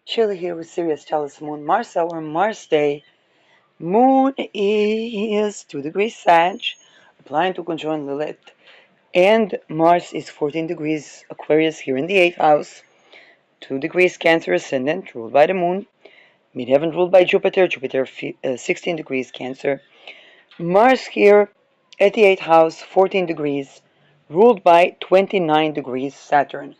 Sheila here with Sirius. Tell us Moon Mars, our Mars Day. Moon is 2 degrees Sag, applying to conjoin Lilith. And Mars is 14 degrees Aquarius here in the 8th house. 2 degrees Cancer ascendant, ruled by the Moon. Midheaven ruled by Jupiter. Jupiter 16 degrees Cancer. Mars here at the 8th house, 14 degrees, ruled by 29 degrees Saturn.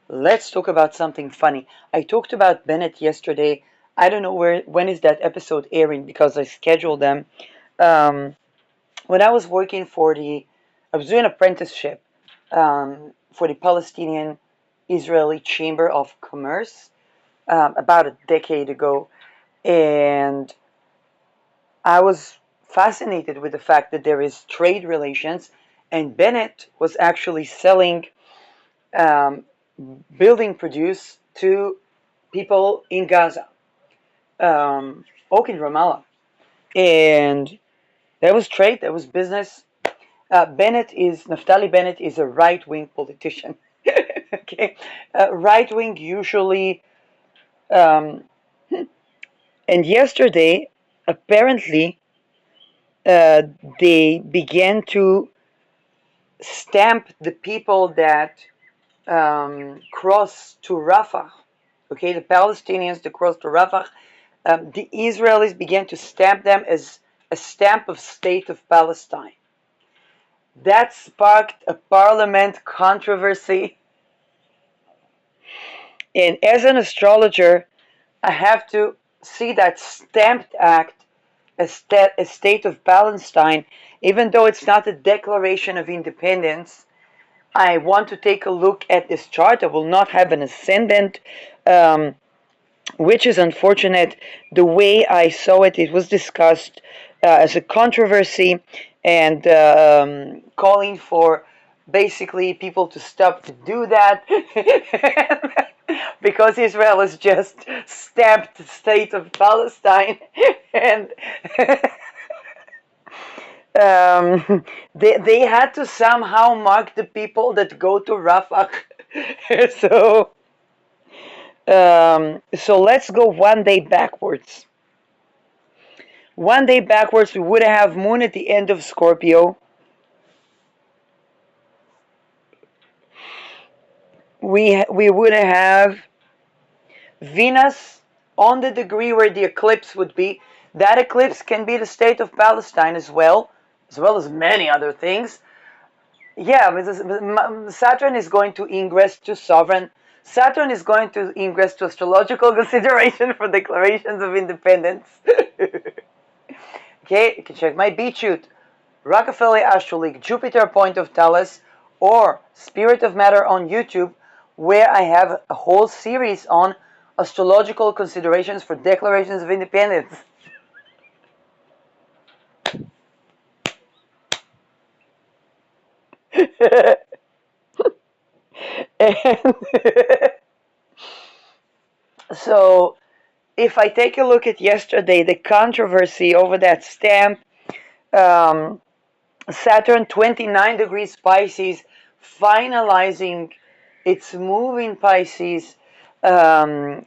Let's talk about something funny. I talked about Bennett yesterday. I don't know when is that episode airing because I scheduled them. Um, when I was working I was doing an apprenticeship for the Palestinian Israeli Chamber of Commerce about a decade ago, and I was fascinated with the fact that there is trade relations, and Bennett was actually selling um, building produce to people in Gaza, in Ramallah. And that was trade, that was business. Naftali Bennett is a right wing politician. Okay. Right wing usually. Um, and yesterday, apparently, uh, they began to stamp the people that cross to Rafah. Okay, the Palestinians that cross to Rafah, the Israelis began to stamp them as a stamp of State of Palestine. That sparked a parliament controversy. And as an astrologer, I have to see that stamped act as a State of Palestine, even though it's not a declaration of independence. I want to take a look at this chart. I will not have an ascendant, um, which is unfortunate. The way I saw it, it was discussed as a controversy and calling for basically people to stop to do that because Israel is just stamped the state of Palestine and they had to somehow mark the people that go to Rafah. so so let's go one day backwards. One day backwards, we would have Moon at the end of Scorpio. We would have Venus on the degree where the eclipse would be. That eclipse can be the state of Palestine as well as many other things. Yeah, Saturn is going to ingress to sovereign. Saturn is going to ingress to astrological consideration for declarations of independence. Okay, you can check my beat shoot, Rockefeller Astrology, Jupiter Point of Thales, or Spirit of Matter on YouTube, where I have a whole series on astrological considerations for declarations of independence. And so, if I take a look at yesterday, the controversy over that stamp, um, Saturn 29 degrees Pisces, finalizing its move in Pisces. And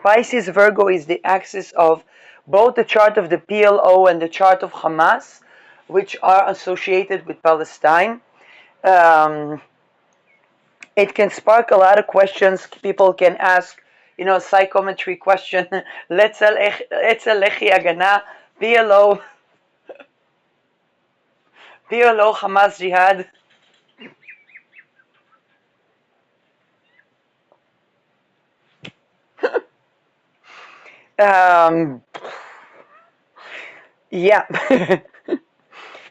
Pisces Virgo is the axis of both the chart of the PLO and the chart of Hamas, which are associated with Palestine. Um, it can spark a lot of questions. People can ask, psychometry question. Lechi Agana, PLO, PLO, Hamas Jihad. Um, yeah.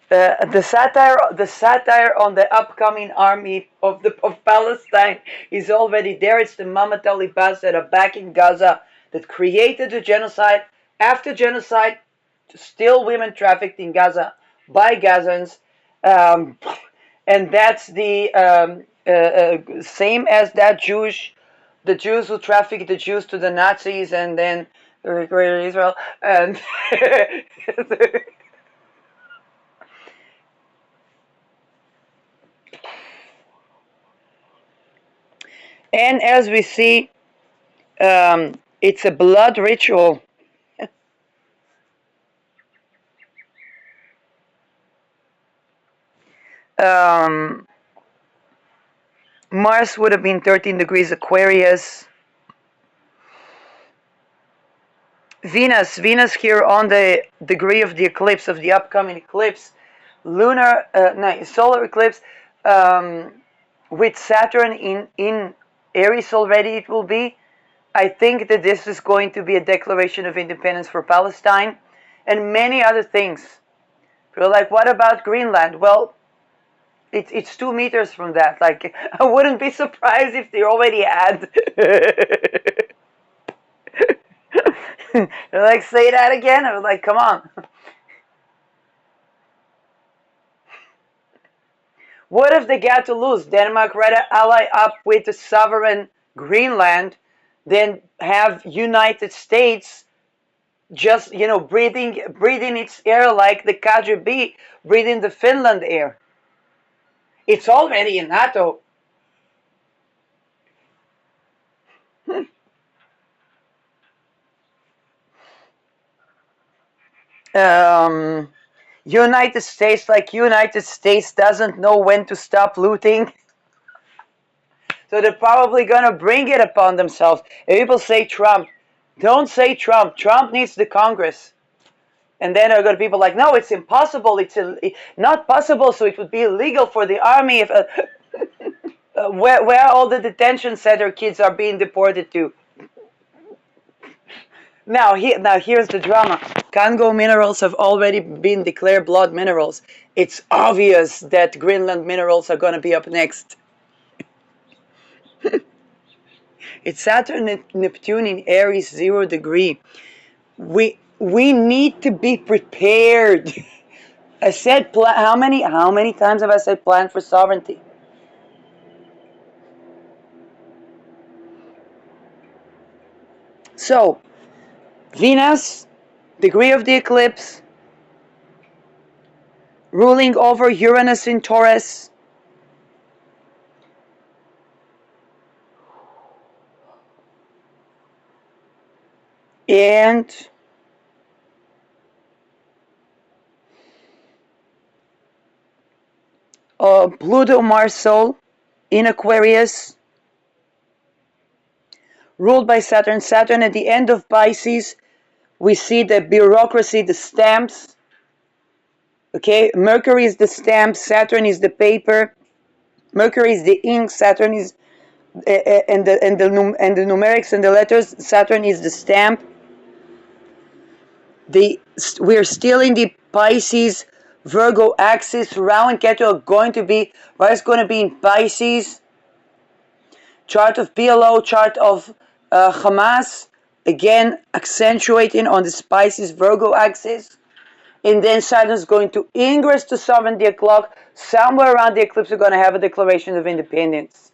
The satire on the upcoming army of Palestine is already there. It's the Mama Talibas that are back in Gaza that created the genocide. After genocide, still women trafficked in Gaza by Gazans, um, and that's the same as the Jews who trafficked the Jews to the Nazis and then created Israel and. And as we see, It's a blood ritual. Um, Mars would have been 13 degrees Aquarius. Venus here on the degree of the eclipse, of the upcoming eclipse, solar eclipse, um, with Saturn in Aries already it will be. I think that this is going to be a declaration of independence for Palestine and many other things. You're like, what about Greenland? Well, it's 2 meters from that. Like, I wouldn't be surprised if they already had. They're like, say that again? I was like, come on. What if they got to lose? Denmark rather ally up with the sovereign Greenland than have United States just, breathing its air like the KGB breathing the Finland air. It's already in NATO. um, United States doesn't know when to stop looting. So they're probably gonna bring it upon themselves. If people say Trump, don't say Trump. Trump needs the Congress. And then there are going to be people like, no, it's impossible. It's not possible. So it would be illegal for the army if where all the detention center kids are being deported to. Now here's the drama. Congo minerals have already been declared blood minerals. It's obvious that Greenland minerals are going to be up next. It's Saturn and Neptune in Aries 0 degree. We need to be prepared. I said how many times have I said plan for sovereignty? So, Venus, degree of the eclipse, ruling over Uranus in Taurus. And Pluto Mars Sol in Aquarius, ruled by Saturn. Saturn at the end of Pisces, we see the bureaucracy, the stamps. Okay, Mercury is the stamp, Saturn is the paper. Mercury is the ink, Saturn is and the numerics and the letters. Saturn is the stamp. We're still in the Pisces Virgo axis. Rahu and Ketu are going to be, what is going to be in Pisces? Chart of PLO, chart of Hamas, again accentuating on the Pisces Virgo axis. And then Saturn is going to ingress to sovereignty o'clock. Somewhere around the eclipse, we're going to have a declaration of independence.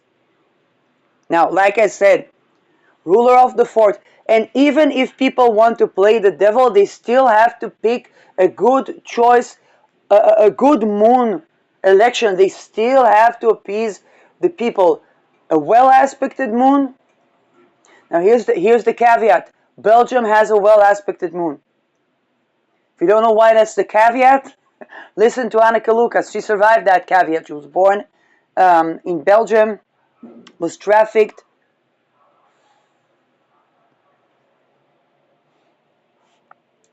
Now, like I said, ruler of the fourth. And even if people want to play the devil, they still have to pick a good choice, a good moon election. They still have to appease the people. A well-aspected moon. Now here's the caveat. Belgium has a well-aspected moon. If you don't know why that's the caveat, listen to Anneke Lucas. She survived that caveat. She was born in Belgium, was trafficked.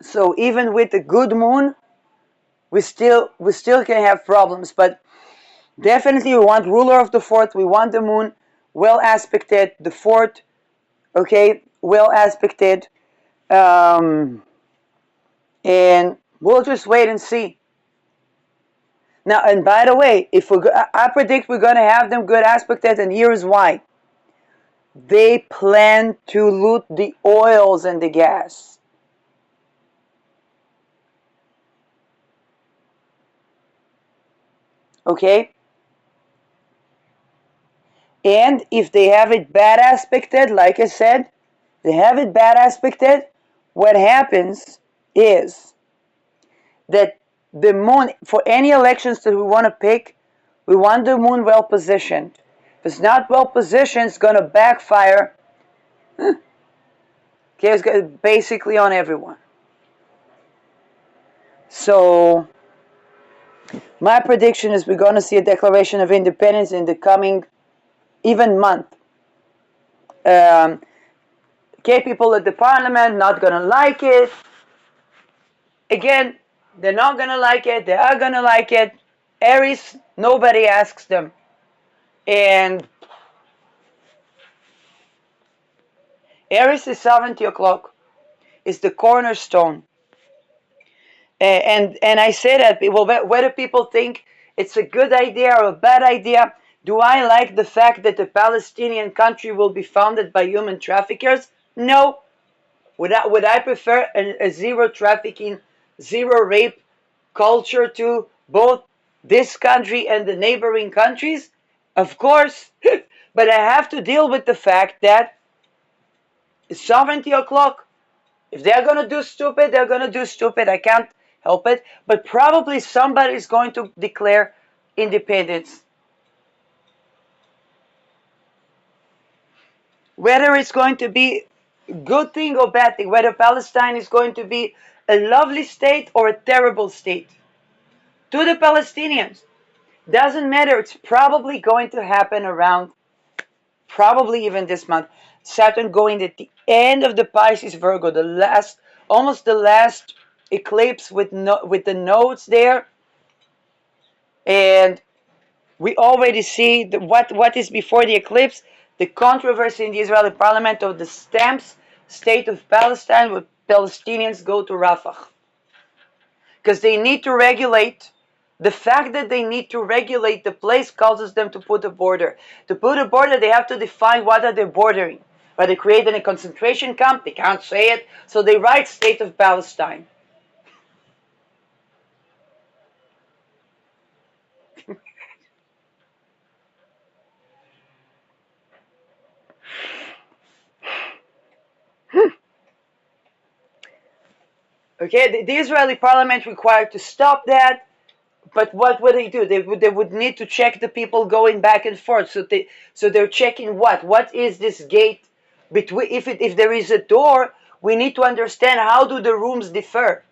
So even with a good moon, we still can have problems. But definitely we want ruler of the fourth. We want the moon well aspected. The fourth, okay, well aspected. And we'll just wait and see. Now, and by the way, I predict we're going to have them good aspected, and here's why. They plan to loot the oils and the gas. Okay? And if they have it bad aspected, like I said, they have it bad aspected, what happens is that the moon, for any elections that we want to pick, we want the moon well positioned. If it's not well positioned, it's going to backfire Okay, it's basically on everyone. So my prediction is we're going to see a Declaration of Independence in the coming even month. Okay, people at the parliament not going to like it. Again, they're not going to like it. They are going to like it. Aries, nobody asks them. And Aries is sovereignty o'clock. It's the cornerstone. And I say that, well, whether people think it's a good idea or a bad idea, do I like the fact that the Palestinian country will be founded by human traffickers? No. Would I prefer a zero trafficking, zero rape culture to both this country and the neighboring countries? Of course. But I have to deal with the fact that it's sovereignty o'clock. If they're going to do stupid, they're going to do stupid. I can't help it. But probably somebody is going to declare independence. Whether it's going to be a good thing or bad thing, whether Palestine is going to be a lovely state or a terrible state. To the Palestinians, doesn't matter. It's probably going to happen around, probably even this month. Saturn going at the end of the Pisces Virgo, the last, almost the last eclipse with with the nodes there, and we already see what is before the eclipse, the controversy in the Israeli parliament of the stamps, state of Palestine, where Palestinians go to Rafah because they need to regulate. The fact that they need to regulate the place causes them to put a border. To put a border, they have to define what are they bordering. Are they creating a concentration camp? They can't say it, so they write State of Palestine. Okay, the Israeli parliament required to stop that. But what would they do? They would need to check the people going back and forth. So they're checking what? What is this gate between? If there is a door, we need to understand how do the rooms differ.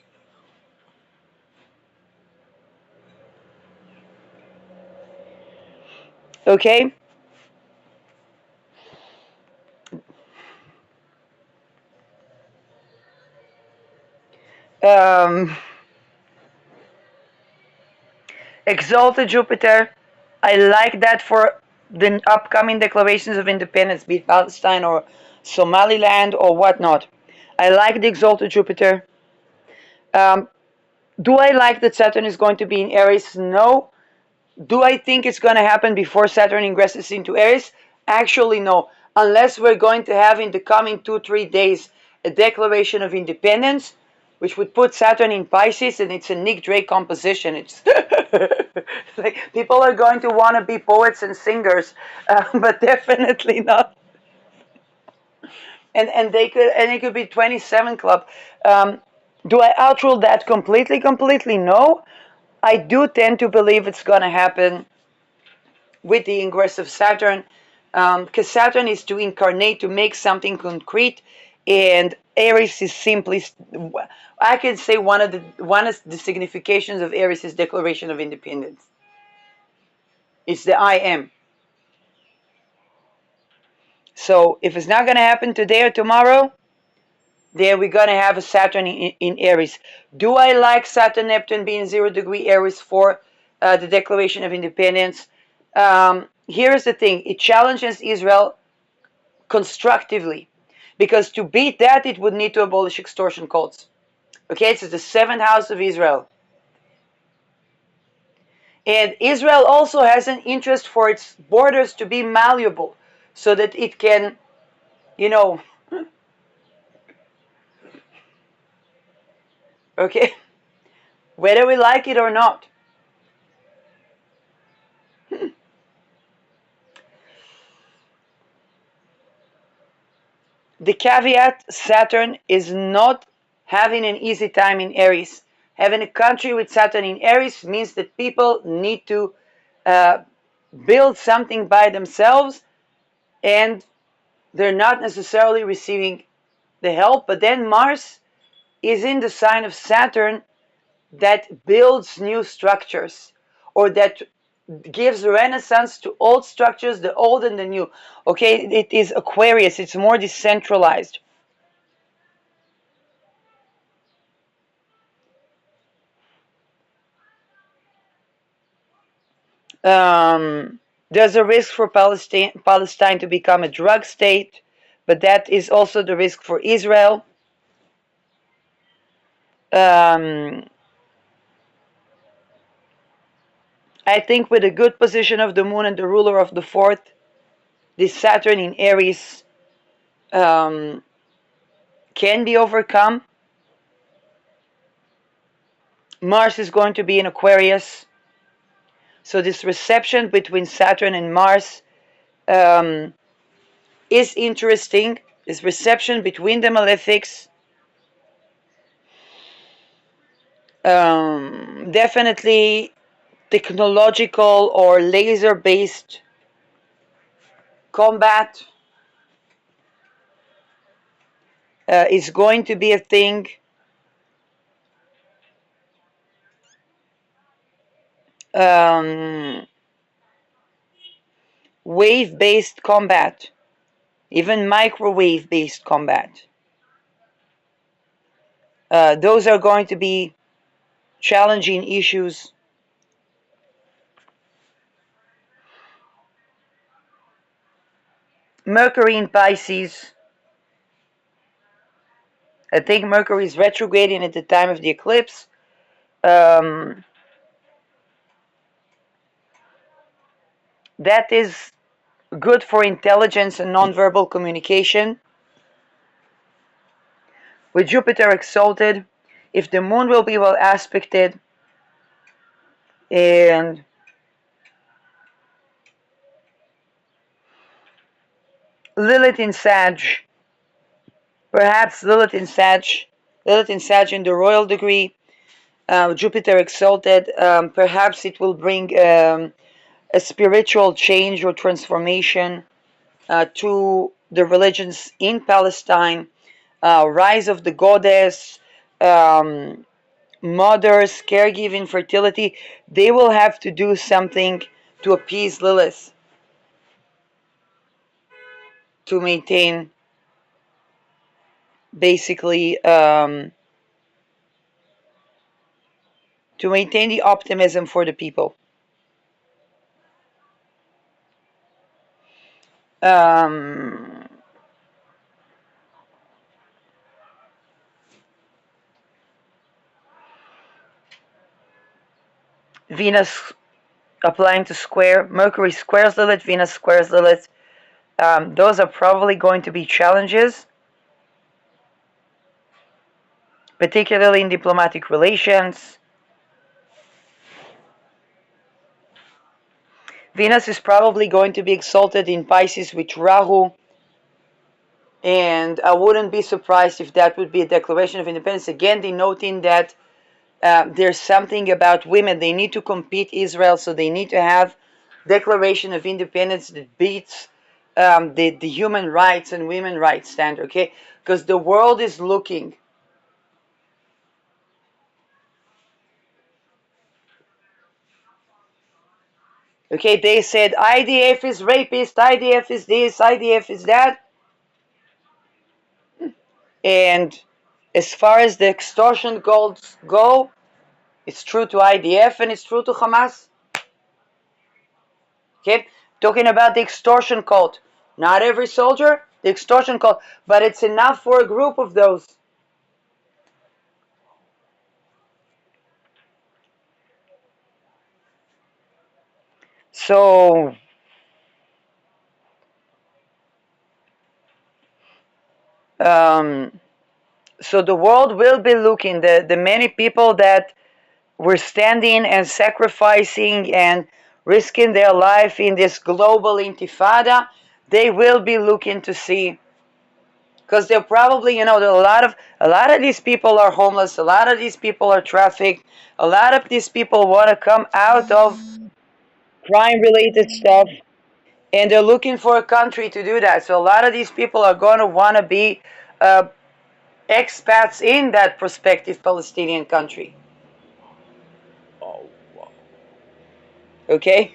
Okay. Um, Exalted Jupiter. I like that for the upcoming declarations of independence, be it Palestine or Somaliland or whatnot. I like the exalted Jupiter. Um, do I like that Saturn is going to be in Aries? No. Do I think it's going to happen before Saturn ingresses into Aries? Actually, no. Unless we're going to have in the coming 2-3 days a declaration of independence, which would put Saturn in Pisces, and it's a Nick Drake composition. It's like people are going to want to be poets and singers, but definitely not. And it could be 27 Club. Um, do I outrule that completely? Completely, no. I do tend to believe it's going to happen with the ingress of Saturn, because Saturn is to incarnate, to make something concrete, and Aries is simply, I can say one of the significations of Aries is Declaration of Independence. It's the I am. So if it's not going to happen today or tomorrow, then we're going to have a Saturn in Aries. Do I like Saturn Neptune being 0 degree Aries for the Declaration of Independence? Here's the thing, it challenges Israel constructively, because to beat that, it would need to abolish extortion cults. Okay, it's the seventh house of Israel. And Israel also has an interest for its borders to be malleable so that it can, you know, okay, whether we like it or not. The caveat, Saturn is not having an easy time in Aries. Having a country with Saturn in Aries means that people need to uh, build something by themselves, and they're not necessarily receiving the help, but then Mars is in the sign of Saturn that builds new structures, or that gives renaissance to old structures, the old and the new. Okay, it is Aquarius, it's more decentralized. There's a risk for Palestine to become a drug state, but that is also the risk for Israel. Um, I think with a good position of the moon and the ruler of the fourth, this Saturn in Aries um, can be overcome. Mars is going to be in Aquarius, so this reception between Saturn and Mars um, is interesting. This reception between the malefics, definitely technological or laser based combat is going to be a thing. Um, Wave based combat, even microwave based combat. Those are going to be challenging issues. Mercury in Pisces. I think Mercury is retrograding at the time of the eclipse. Um, that is good for intelligence and nonverbal communication. With Jupiter exalted, if the moon will be well aspected, and Lilith in Sag, perhaps Lilith in Sag in the royal degree, Jupiter exalted, perhaps it will bring a spiritual change or transformation to the religions in Palestine, rise of the goddess, um, mothers, caregiving, fertility. They will have to do something to appease Lilith, to maintain basically to maintain the optimism for the people. Um, Venus applying to square, Mercury squares Lilith, Venus squares Lilith. Those are probably going to be challenges, particularly in diplomatic relations. Venus is probably going to be exalted in Pisces with Rahu, and I wouldn't be surprised if that would be a declaration of independence, again denoting that there's something about women. They need to compete Israel, so they need to have declaration of independence that beats the human rights and women rights standard, okay? Because the world is looking. Okay, they said IDF is rapist, IDF is this, IDF is that. And as far as the extortion goals go, it's true to IDF and it's true to Hamas. Okay, talking about the extortion cult. Not every soldier, the extortion cult, but it's enough for a group of those. So, um, so the world will be looking. The many people that were standing and sacrificing and risking their life in this global intifada, they will be looking to see, because they're probably, there are a lot of these people are homeless, a lot of these people are trafficked, a lot of these people want to come out of crime related stuff, and they're looking for a country to do that. So a lot of these people are going to want to be expats in that prospective Palestinian country. Okay?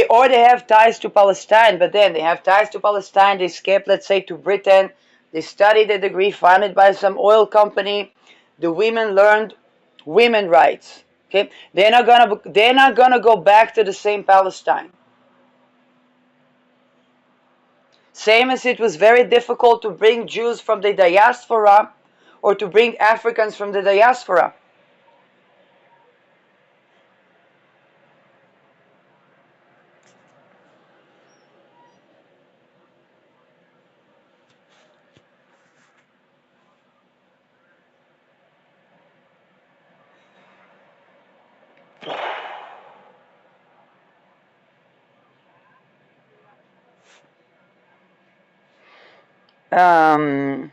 Or they have ties to Palestine, but then they have ties to Palestine, they escape, let's say, to Britain, they studied a degree funded by some oil company, the women learned women rights. Okay? They're not gonna go back to the same Palestine. Same as it was very difficult to bring Jews from the diaspora or to bring Africans from the diaspora. Um,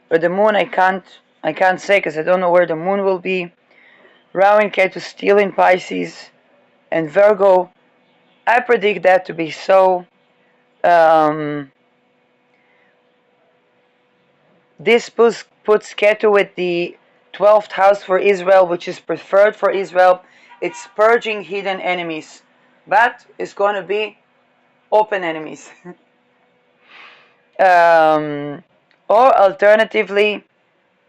but the moon I can't say because I don't know where the moon will be. Rahu in Ketu still in Pisces and Virgo. I predict that to be so. Um, this puts Ketu with the 12th house for Israel, which is preferred for Israel. It's purging hidden enemies, but it's going to be open enemies. um, or alternatively,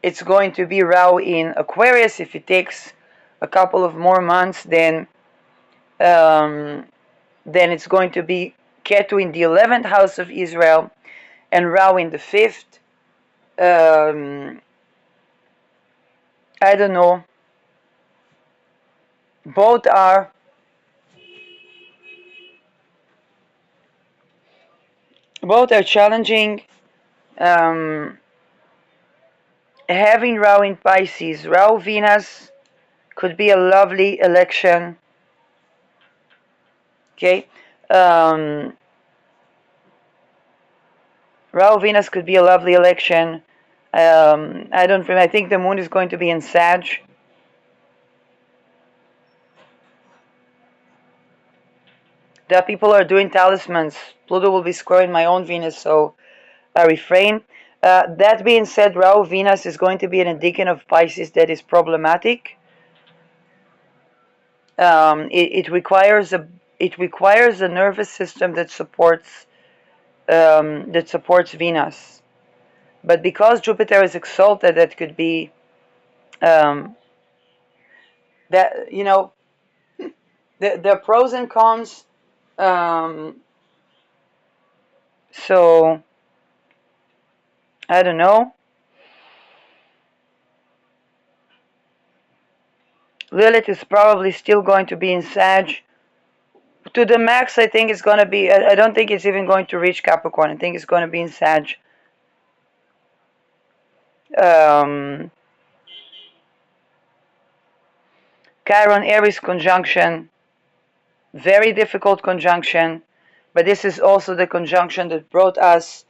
it's going to be Rahu in Aquarius. If it takes a couple of more months, then it's going to be Ketu in the 11th house of Israel and Rahu in the 5th. I don't know. Both are challenging. Um, Having Rahu in Pisces, Rahu Venus could be a lovely election. Okay, um, Rahu Venus could be a lovely election. I don't. I think the moon is going to be in Sag. The people are doing talismans. Pluto will be squaring my own Venus, so I refrain. That being said, Rahu Venus is going to be an decan of Pisces that is problematic. It requires a nervous system that supports Venus. But because Jupiter is exalted, that could be that the pros and cons. Um, so I don't know. Lilith is probably still going to be in Sag. To the max, I think it's going to be. I don't think it's even going to reach Capricorn. I think it's going to be in Sag. Um, Chiron Aries conjunction, very difficult conjunction, but this is also the conjunction that brought us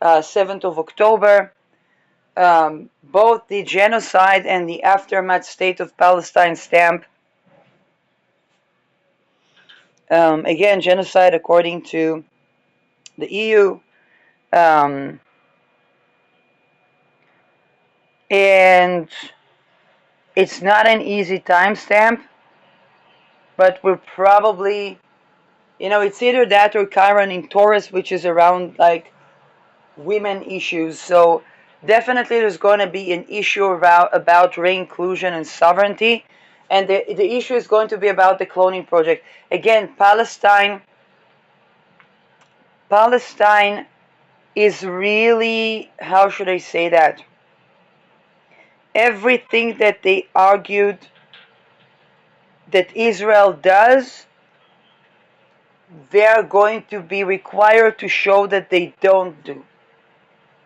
7th of October. Both the genocide and the aftermath state of Palestine stamp. Again, genocide according to the EU. And it's not an easy timestamp, but we're probably, it's either that or Chiron in Taurus, which is around like women issues. So definitely there's going to be an issue about re-inclusion and sovereignty. And the issue is going to be about the cloning project. Again, Palestine is really, how should I say that? Everything that they argued that Israel does, they're going to be required to show that they don't do.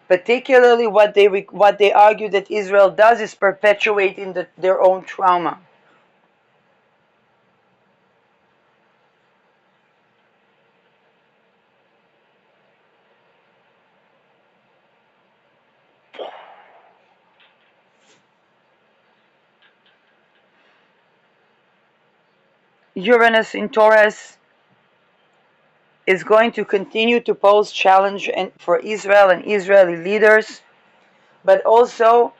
Particularly what they argue that Israel does is perpetuating their own trauma. Uranus in Taurus is going to continue to pose challenge for Israel and Israeli leaders, but also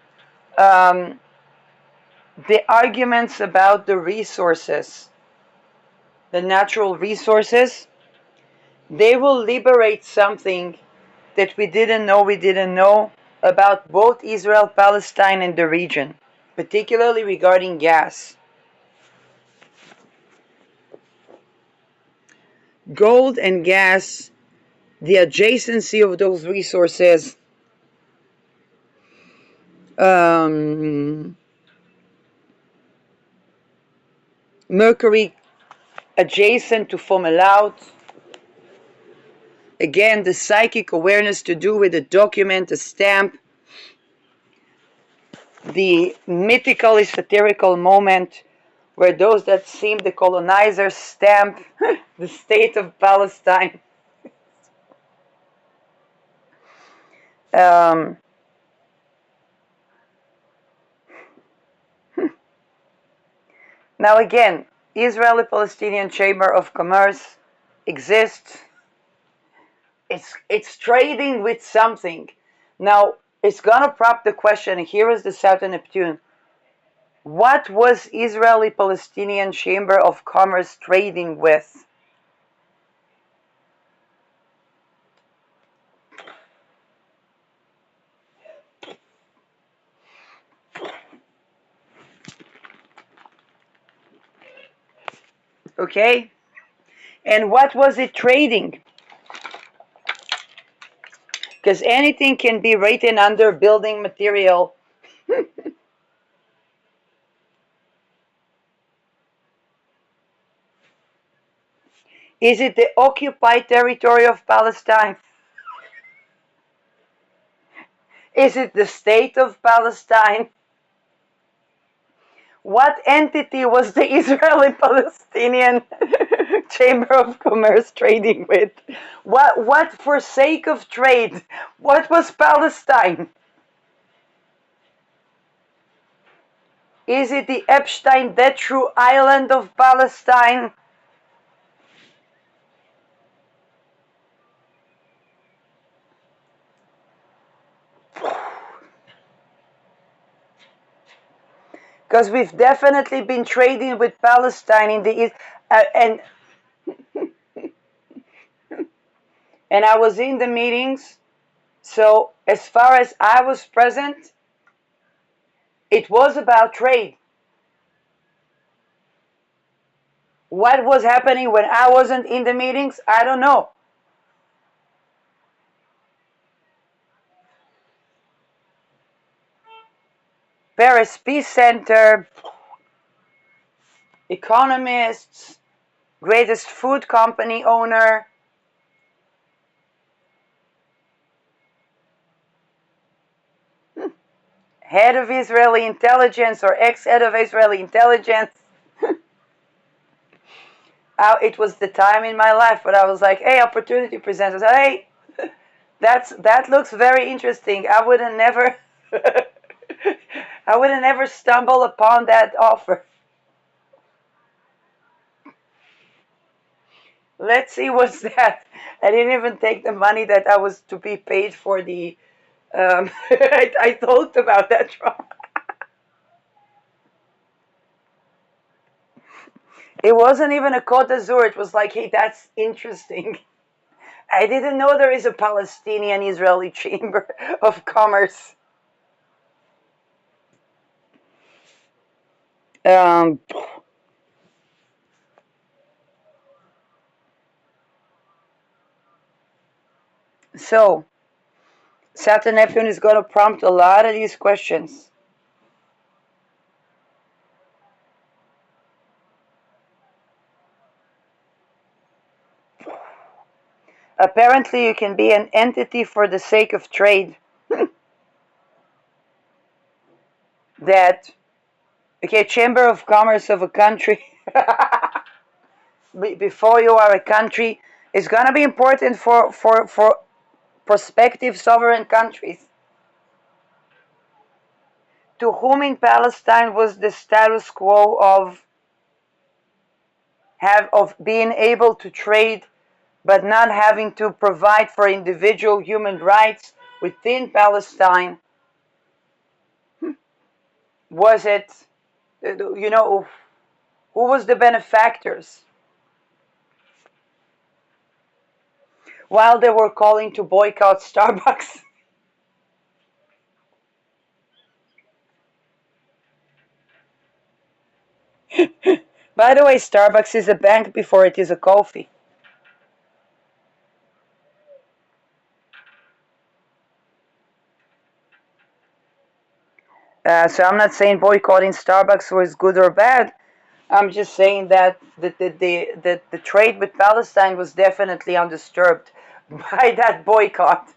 um, the arguments about the resources, the natural resources, they will liberate something that we didn't know about both Israel, Palestine, and the region, particularly regarding gas. Gold and gas, the adjacency of those resources, Mercury adjacent to Fomalhaut. Again, the psychic awareness to do with a document, a stamp, the mythical, esoterical moment where those that seem the colonizers stamp the state of Palestine. Um, Now again, Israeli-Palestinian Chamber of Commerce exists. It's trading with something. Now it's gonna prop the question. Here is the Saturn Neptune. What was Israeli-Palestinian Chamber of Commerce trading with? Okay, and what was it trading? Because anything can be written under building material. Is it the occupied territory of Palestine? Is it the state of Palestine? What entity was the Israeli-Palestinian Chamber of Commerce trading with? What for sake of trade? What was Palestine? Is it the Epstein debt through island of Palestine? Because we've definitely been trading with Palestine in the East, and I was in the meetings. So as far as I was present, it was about trade. What was happening when I wasn't in the meetings, I don't know. Paris Peace Center, economists, greatest food company owner, head of Israeli intelligence or ex-head of Israeli intelligence. It was the time in my life when I was like, hey, opportunity presents. I said, hey, that looks very interesting. I would have never stumbled upon that offer. Let's see what's that. I didn't even take the money that I was to be paid for the I thought about that. It wasn't even a Côte d'Azur. It was like, hey, that's interesting. I didn't know there is a Palestinian Israeli Chamber of Commerce. Um, so, Saturn Neptune is going to prompt a lot of these questions. Apparently, you can be an entity for the sake of trade. That, okay, Chamber of Commerce of a country, before you are a country, is going to be important for prospective sovereign countries. To whom in Palestine was the status quo of of being able to trade but not having to provide for individual human rights within Palestine? Was it, you know, who was the benefactors? While they were calling to boycott Starbucks. By the way, Starbucks is a bank before it is a coffee. So I'm not saying boycotting Starbucks was good or bad. I'm just saying that the trade with Palestine was definitely undisturbed by that boycott.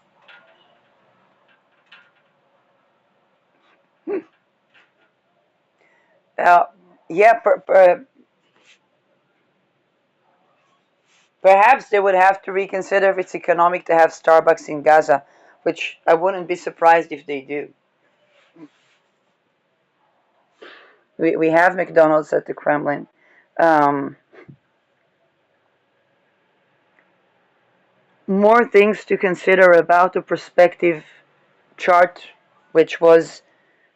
Uh, yeah, perhaps they would have to reconsider if it's economic to have Starbucks in Gaza, which I wouldn't be surprised if they do. We have McDonald's at the Kremlin. Um, More things to consider about the perspective chart, which was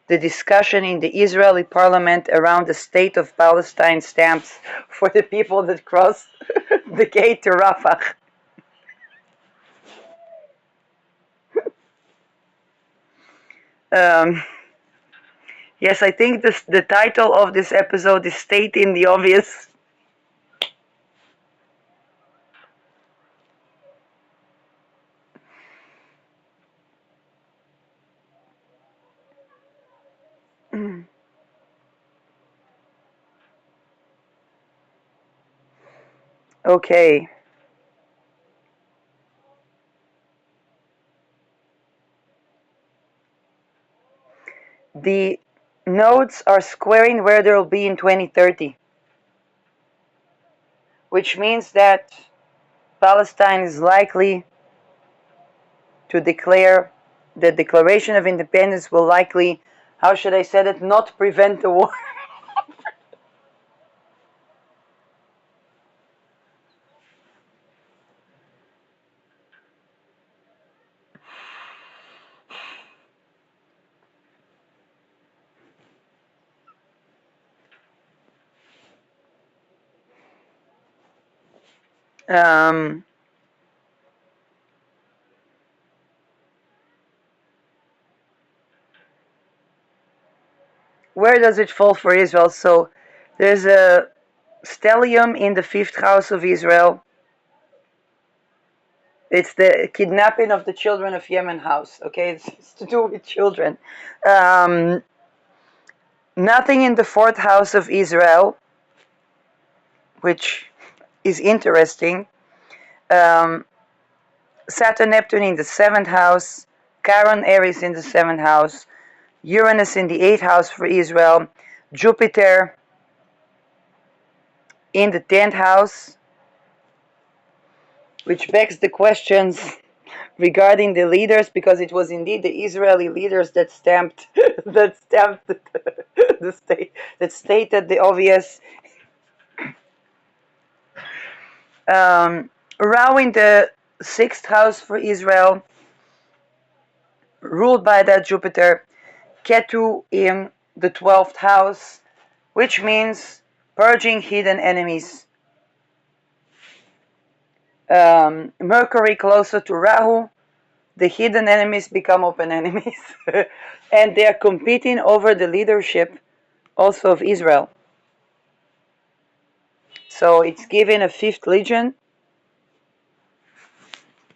the discussion in the Israeli parliament around the state of Palestine stamps for the people that cross the gate to Rafah. Um, yes, I think the title of this episode is Stating the Obvious. Okay. The nodes are squaring where they'll be in 2030, which means that Palestine is likely to declare the Declaration of Independence will likely, how should I say it, not prevent the war. Um, where does it fall for Israel? So there's a stellium in the fifth house of Israel. It's the kidnapping of the children of Yemen house. Okay, it's to do with children. Um, Nothing in the fourth house of Israel, which is interesting. Um, Saturn, Neptune in the seventh house, Chiron, Aries in the seventh house, Uranus in the eighth house for Israel, Jupiter in the 10th house, which begs the questions regarding the leaders, because it was indeed the Israeli leaders that stamped the state, that stated the obvious. Rahu in the sixth house for Israel, ruled by that Jupiter, Ketu in the 12th house, which means purging hidden enemies. Mercury closer to Rahu, the hidden enemies become open enemies. And they are competing over the leadership also of Israel. So it's given a fifth legion,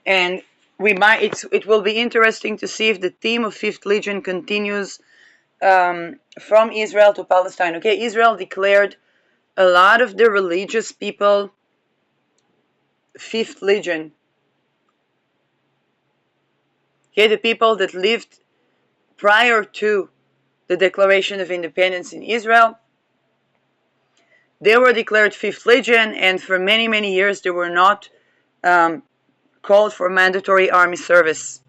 and it will be interesting to see if the theme of fifth legion continues from Israel to Palestine. Okay, Israel declared a lot of the religious people fifth legion. Okay, the people that lived prior to the Declaration of Independence in Israel, they were declared fifth legion, and for many, many years they were not called for mandatory army service.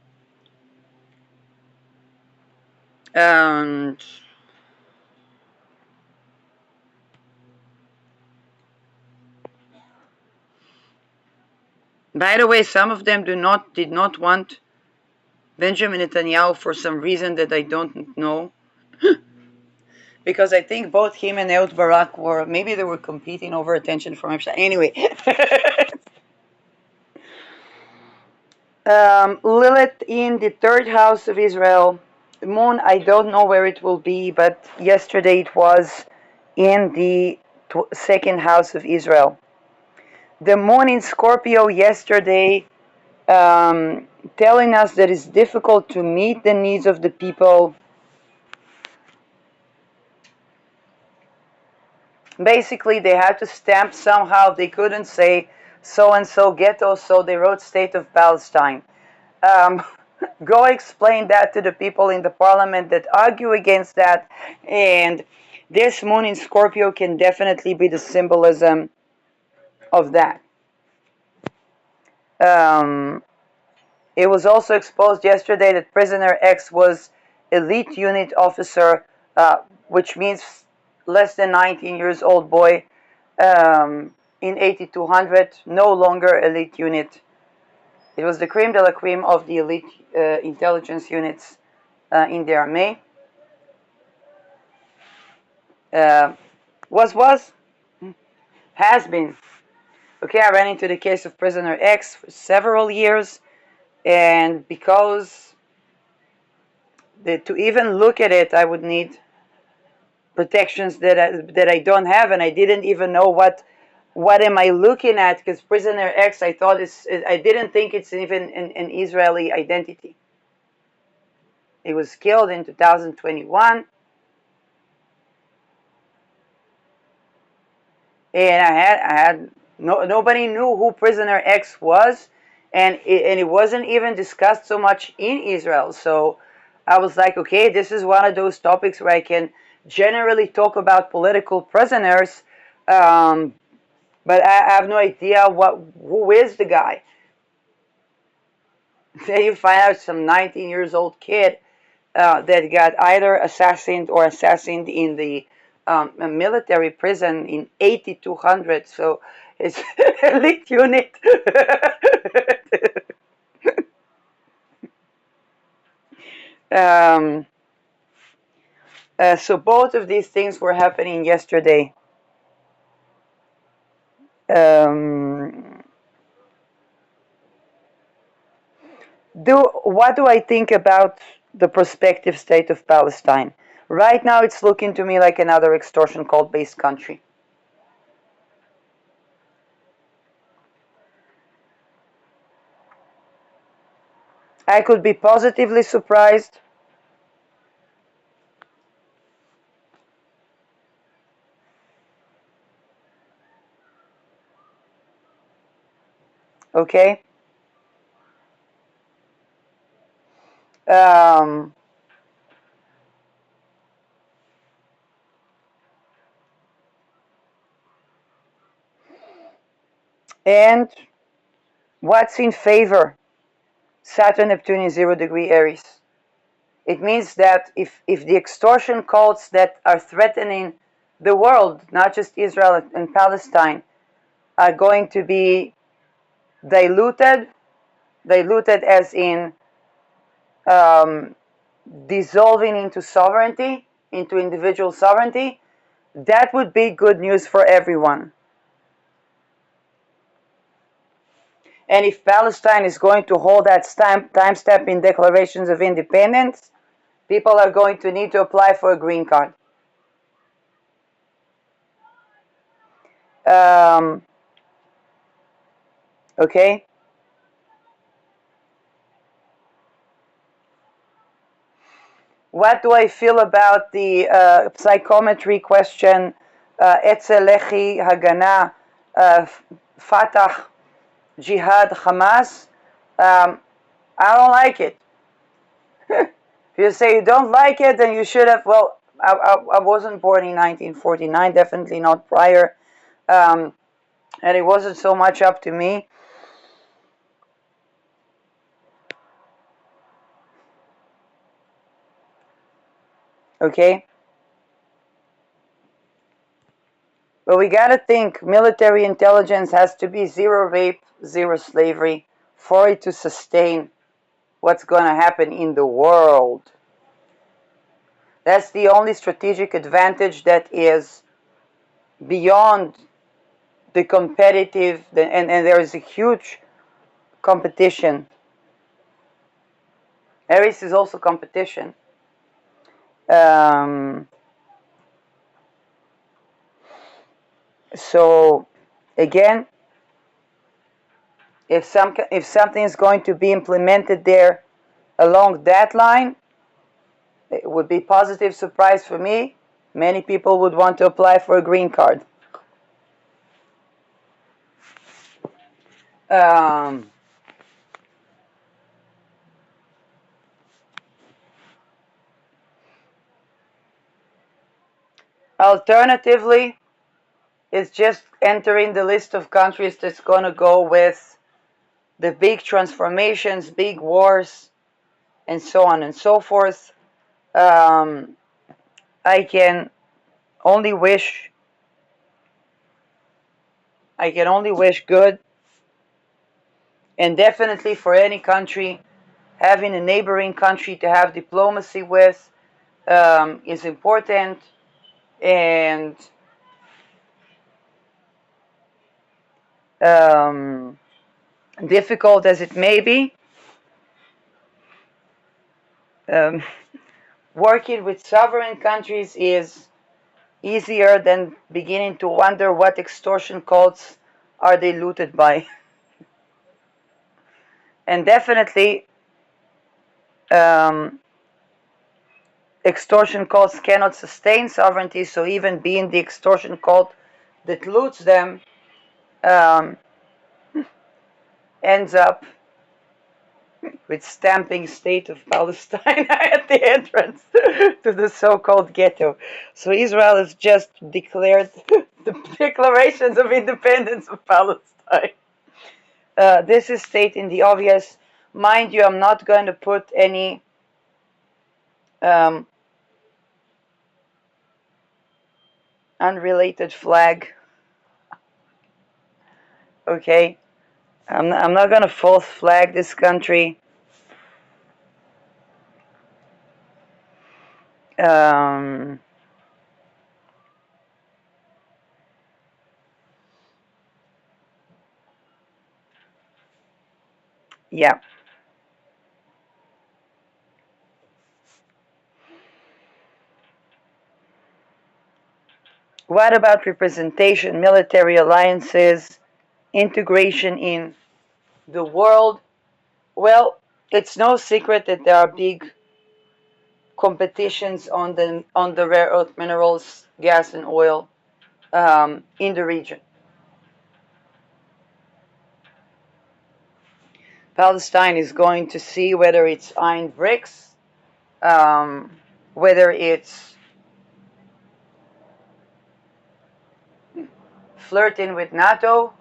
Um, By the way, some of them did not want Benjamin Netanyahu for some reason that I don't know. Because I think both him and Ehud Barak were, maybe they were competing over attention from Epstein. Anyway. Lilith in the third house of Israel. Moon, I don't know where it will be, but yesterday it was in the second house of Israel. The moon in Scorpio yesterday, telling us that it's difficult to meet the needs of the people. Basically, they had to stamp somehow. They couldn't say so-and-so ghetto, so they wrote State of Palestine. Um, Go explain that to the people in the parliament that argue against that. And this moon in Scorpio can definitely be the symbolism of that. It was also exposed yesterday that prisoner X was elite unit officer, which means less than 19 years old boy, in 8200, no longer elite unit. It was the creme de la creme of the elite intelligence units in the army. Was has been. Okay, I ran into the case of prisoner X for several years, and because to even look at it, I would need protections that I don't have, and I didn't even know what am I looking at, because prisoner X, I didn't think it's even an Israeli identity. He was killed in 2021, and I had nobody knew who prisoner X was, and it wasn't even discussed so much in Israel. So I was like, okay, this is one of those topics where I can generally talk about political prisoners, but I have no idea who is the guy. Then you find out some 19 years old kid that got either assassinated in the military prison in 8200. So it's elite unit. um, so both of these things were happening yesterday. Um, what do I think about the prospective state of Palestine? Right now, it's looking to me like another extortion cult-based country. I could be positively surprised. Okay. Um, and what's in favor? Saturn, Neptune in 0 degree Aries. It means that if the extortion cults that are threatening the world, not just Israel and Palestine, are going to be diluted as in um, dissolving into sovereignty, into individual sovereignty, that would be good news for everyone. And if Palestine is going to hold that timestamp in declarations of independence, people are going to need to apply for a green card. Okay? What do I feel about the psychometry question, Etzelechi Hagana, Fatah, Jihad, Hamas? I don't like it. If you say you don't like it, then you should have. Well, I wasn't born in 1949, definitely not prior, and it wasn't so much up to me. Okay? But we gotta think military intelligence has to be zero rape, zero slavery for it to sustain what's gonna happen in the world. That's the only strategic advantage that is beyond the competitive, and there is a huge competition. Aries is also competition. Um, so again, if something is going to be implemented there along that line, it would be a positive surprise for me. Many people would want to apply for a green card. Um, Alternatively, it's just entering the list of countries that's going to go with the big transformations, big wars, and so on and so forth. Um, I can only wish good, and definitely for any country, having a neighboring country to have diplomacy with is important, and um, difficult as it may be, um, working with sovereign countries is easier than beginning to wonder what extortion cults are they looted by. And definitely, um, extortion cults cannot sustain sovereignty, so even being the extortion cult that loots them um, ends up with stamping State of Palestine at the entrance to the so-called ghetto. So Israel has just declared the declarations of independence of Palestine. This is stating the obvious. Mind you, I'm not going to put any um, unrelated flag. Okay, I'm not going to false flag this country. Um, yeah. What about representation, military alliances, integration in the world? Well, it's no secret that there are big competitions on the rare earth minerals, gas and oil in the region. Palestine is going to see whether it's eyeing BRICS, whether it's flirting with NATO.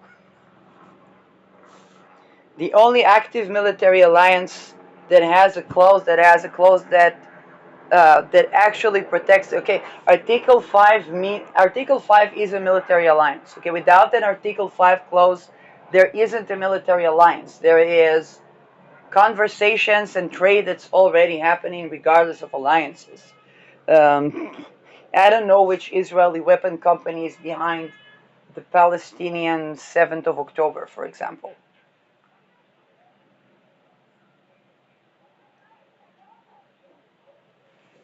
The only active military alliance that has a clause that actually protects. Okay, Article 5 is a military alliance. Okay, without an Article 5 clause, there isn't a military alliance. There is conversations and trade that's already happening regardless of alliances. I don't know which Israeli weapon company is behind the Palestinian 7th of October, for example.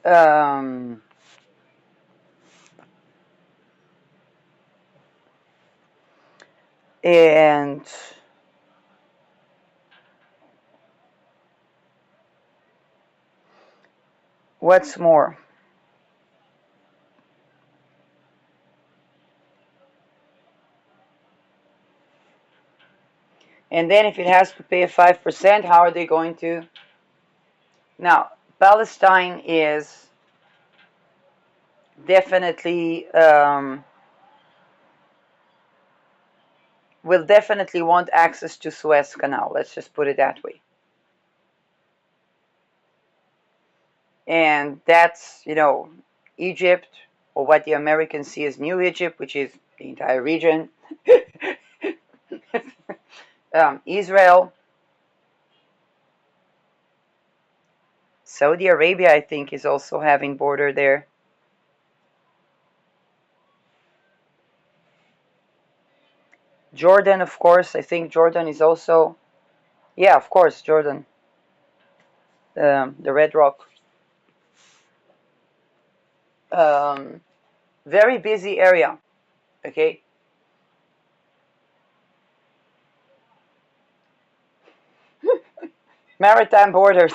Um, and what's more, and then if it has to pay a 5%, how are they going to? Now, Palestine is definitely will definitely want access to Suez Canal. Let's just put it that way. And that's, Egypt, or what the Americans see as New Egypt, which is the entire region. Israel, Saudi Arabia, I think, is also having border there. Jordan, of course, I think Jordan is also, yeah, of course, Jordan, the Red Rock. Um, Very busy area, okay? Maritime borders.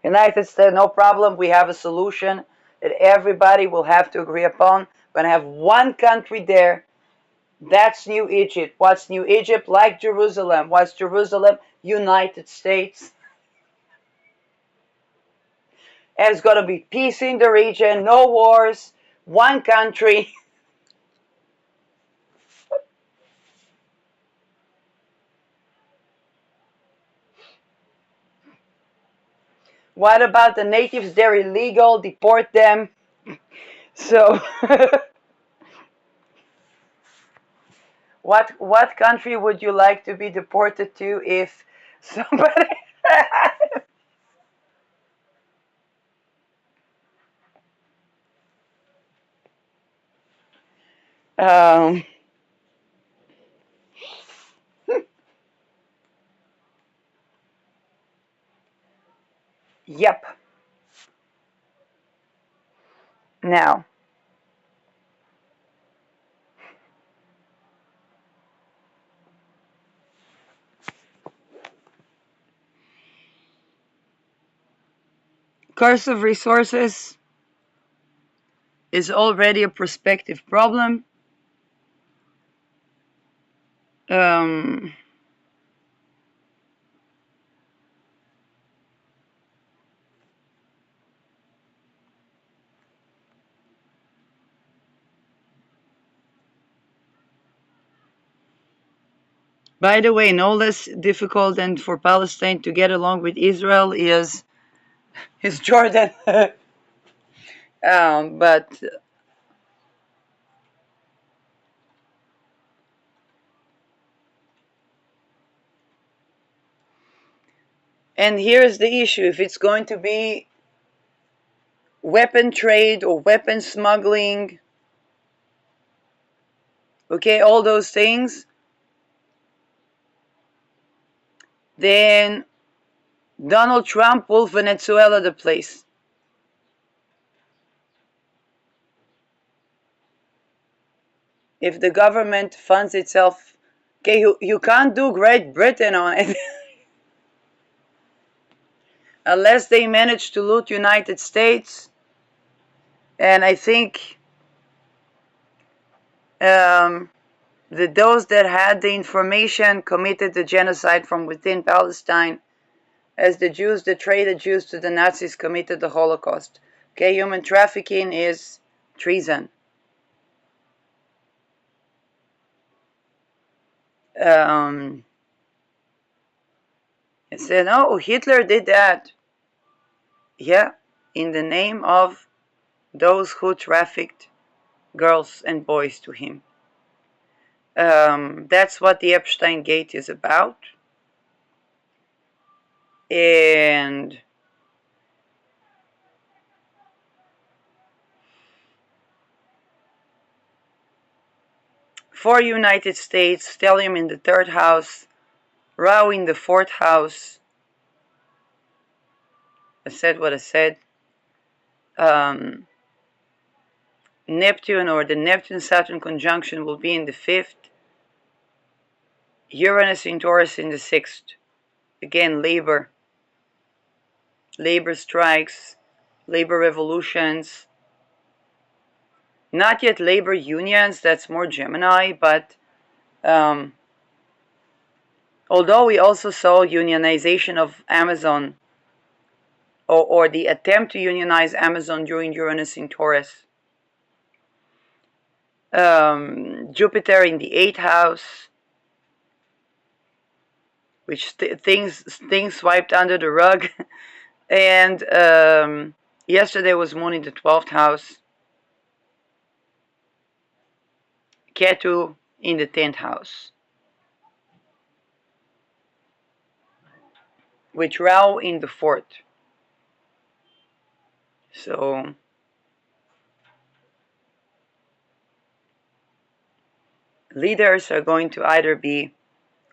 United States, no problem. We have a solution that everybody will have to agree upon. We're gonna have one country there. That's New Egypt. What's New Egypt? Like Jerusalem. What's Jerusalem? United States. And it's gonna be peace in the region, no wars, one country. What about the natives? They're illegal. Deport them. So, what country would you like to be deported to if somebody? um, yep. Now, curse of resources is already a prospective problem. Um, by the way, no less difficult than for Palestine to get along with Israel is Jordan. But and here's the issue: if it's going to be weapon trade or weapon smuggling, okay, all those things, then Donald Trump will Venezuela the place. If the government funds itself, okay, you can't do Great Britain on it unless they manage to loot United States. And I think those that had the information committed the genocide from within Palestine, as the Jews that traded Jews to the Nazis committed the Holocaust. Okay, human trafficking is treason. It said, oh, Hitler did that. Yeah, in the name of those who trafficked girls and boys to him. That's what the Epstein Gate is about. And for United States, stellium in the third house, Rao in the fourth house. I said what I said. Neptune or the Neptune-Saturn conjunction will be in the fifth. Uranus in Taurus in the sixth. Again, labor strikes, labor revolutions. Not yet labor unions, that's more Gemini, but although we also saw unionization of Amazon, or the attempt to unionize Amazon during Uranus in Taurus. Jupiter in the 8th house, which things swiped under the rug, and Yesterday was moon in the 12th house, Ketu in the 10th house, with Rahu in the 4th. So leaders are going to either be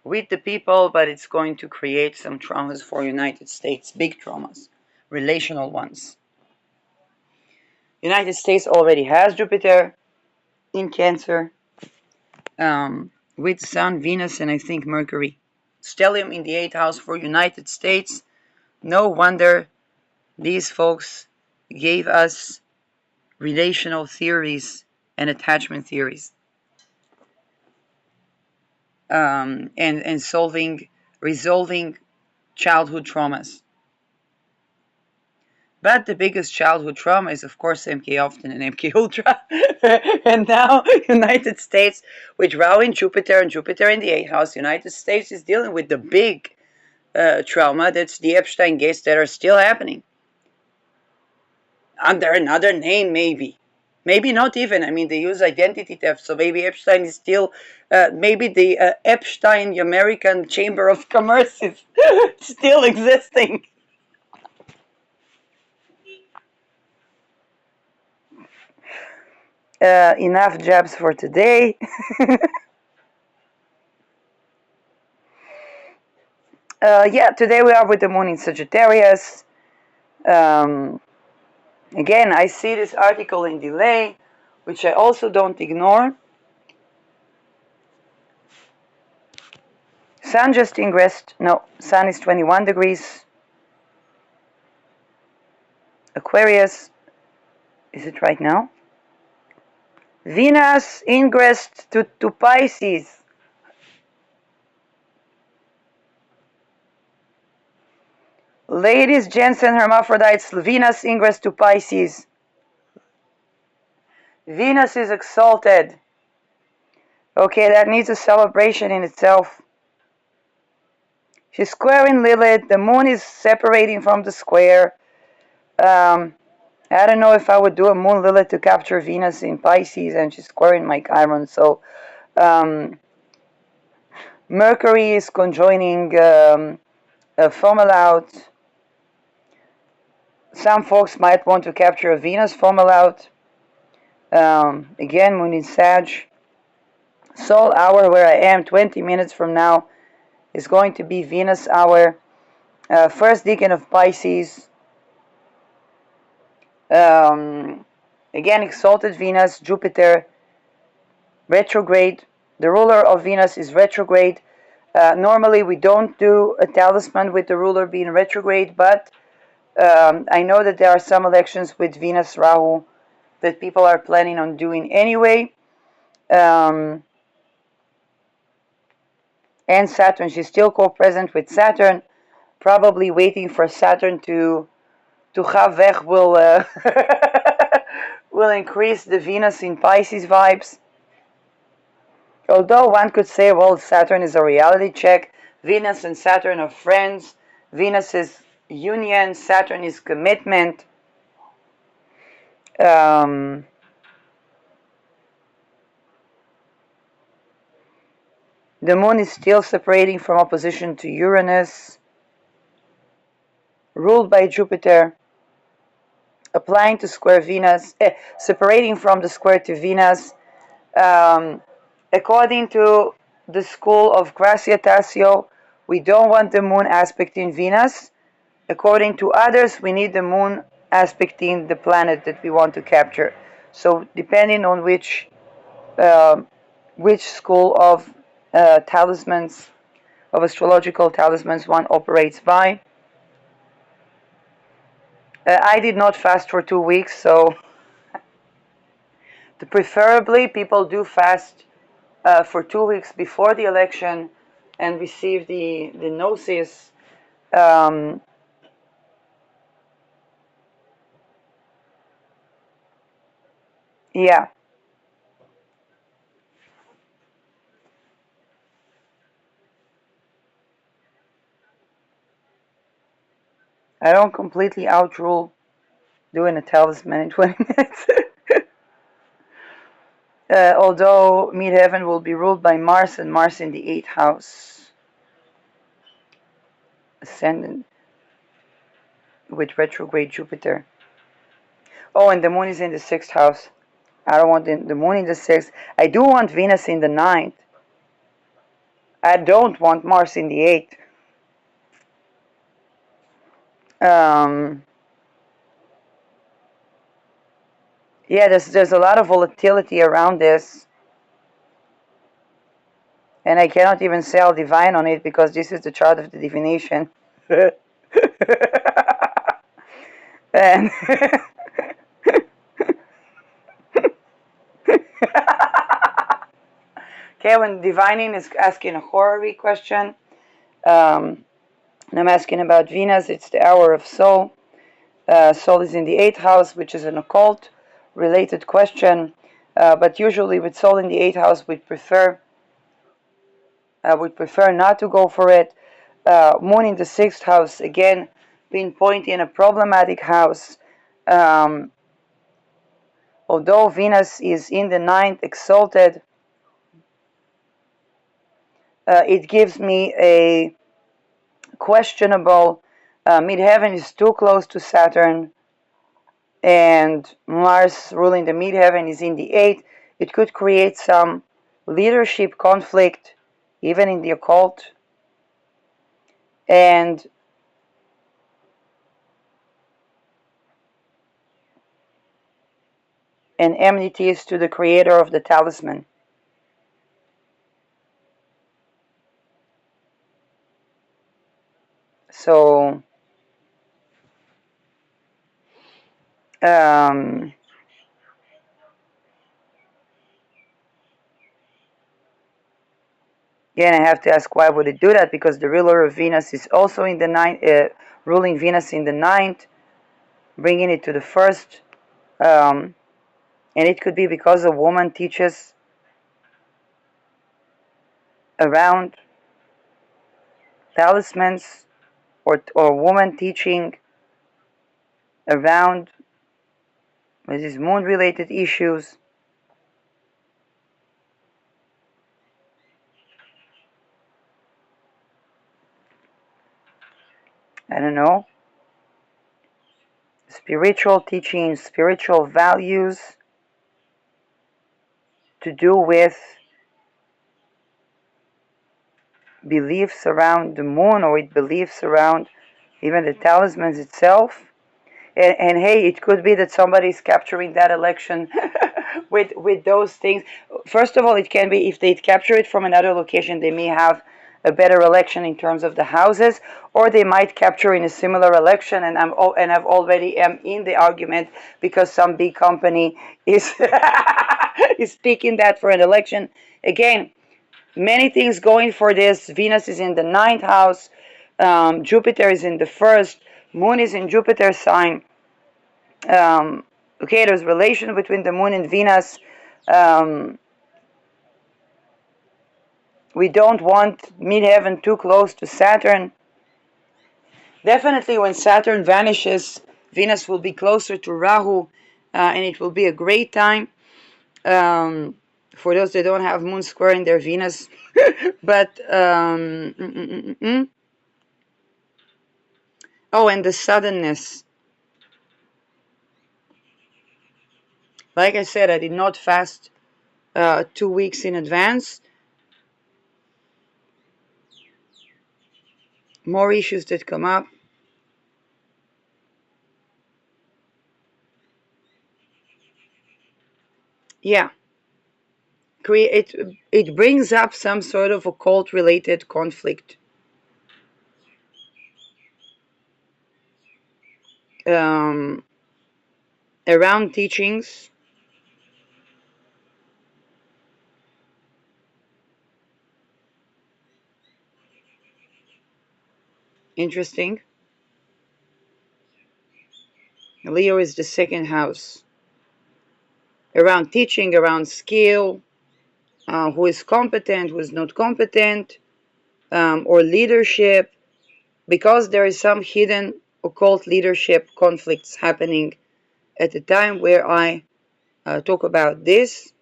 with the people, but it's going to create some traumas for United States, big traumas, relational ones. United States already has Jupiter in Cancer, with Sun, Venus, and I think Mercury. Stellium in the 8th house for United States. No wonder these folks gave us relational theories and attachment theories, and resolving childhood traumas. But the biggest childhood trauma is, of course, MK Ultra and MK Ultra. And now, United States, with Rahu in Jupiter and Jupiter in the 8th house, United States is dealing with the big trauma. That's the Epstein gates that are still happening. Under another name, maybe. Maybe not even. I mean, they use identity theft, so maybe Epstein is still, maybe the Epstein American Chamber of Commerce is still existing. Enough jabs for today. Yeah, today we are with the moon in Sagittarius. Um, Again, I see this article in delay, which I also don't ignore. Sun just ingressed. No, Sun is 21 degrees. Aquarius. Is it right now? Venus ingressed to Pisces. Ladies, gents, and hermaphrodites, Venus ingress to Pisces. Venus is exalted. Okay, that needs a celebration in itself. She's squaring Lilith. The moon is separating from the square. I don't know if I would do a moon Lilith to capture Venus in Pisces, and she's squaring my Chiron. So Mercury is conjoining Fomalhaut. Some folks might want to capture a Venus Fomalhaut. Again, moon in Sag. Sol hour where I am 20 minutes from now is going to be Venus hour. First decan of Pisces. Again, exalted Venus, Jupiter, retrograde. The ruler of Venus is retrograde. Normally we don't do a talisman with the ruler being retrograde, but I know that there are some elections with Venus Rahu that people are planning on doing anyway. And Saturn, she's still co-present with Saturn, probably waiting for Saturn to ga weg will increase the Venus in Pisces vibes. Although one could say, well, Saturn is a reality check. Venus and Saturn are friends. Venus is union. Saturn is commitment. The moon is still separating from opposition to Uranus, ruled by Jupiter, applying to square Venus, separating from the square to Venus. According to the school of Gracia Tassio, we don't want the moon aspecting Venus. According to others, we need the moon aspecting the planet that we want to capture. So depending on which school of talismans, of astrological talismans one operates by. I did not fast for 2 weeks, so preferably people do fast for 2 weeks before the election and receive the gnosis. Yeah. I don't completely outrule doing a talisman in 20 minutes. Although Midheaven will be ruled by Mars, and Mars in the 8th house, ascendant with retrograde Jupiter. Oh, and the moon is in the 6th house. I don't want the moon in the 6th. I do want Venus in the 9th. I don't want Mars in the 8th. Yeah, there's a lot of volatility around this. And I cannot even say I'll divine on it because this is the chart of the divination. And okay, when divining is asking a horary question, and I'm asking about Venus, it's the hour of soul. Soul is in the 8th house, which is an occult related question. But usually with soul in the 8th house, we'd prefer not to go for it. Moon in the 6th house, again, pinpointing a problematic house. Although Venus is in the 9th exalted, it gives me a questionable midheaven is too close to Saturn, and Mars ruling the midheaven is in the 8th. It could create some leadership conflict, even in the occult, and enmities to the creator of the talisman. So, again, I have to ask why would it do that? Because the ruler of Venus is also in the 9th, ruling Venus in the 9th, bringing it to the 1st. And it could be because a woman teaches around talismans, or a woman teaching around these moon-related issues. I don't know. Spiritual teachings, spiritual values to do with beliefs around the moon, or with beliefs around even the talismans itself. And hey, it could be that somebody's capturing that election with those things. First of all, it can be if they capture it from another location, they may have a better election in terms of the houses, or they might capture in a similar election. And I've already am in the argument because some big company is is speaking that for an election. Again, many things going for this. Venus is in the 9th house. Jupiter is in the 1st. Moon is in Jupiter's sign. Okay, there's relation between the moon and Venus. We don't want midheaven too close to Saturn. Definitely when Saturn vanishes, Venus will be closer to Rahu, and it will be a great time for those that don't have moon square in their Venus. But oh, and the suddenness. Like I said, I did not fast 2 weeks in advance. More issues that come up. Yeah. It brings up some sort of occult related conflict. Around teachings. Interesting. Leo is the 2nd house. Around teaching, around skill, who is competent, who is not competent, or leadership, because there is some hidden occult leadership conflicts happening at the time where I talk about this,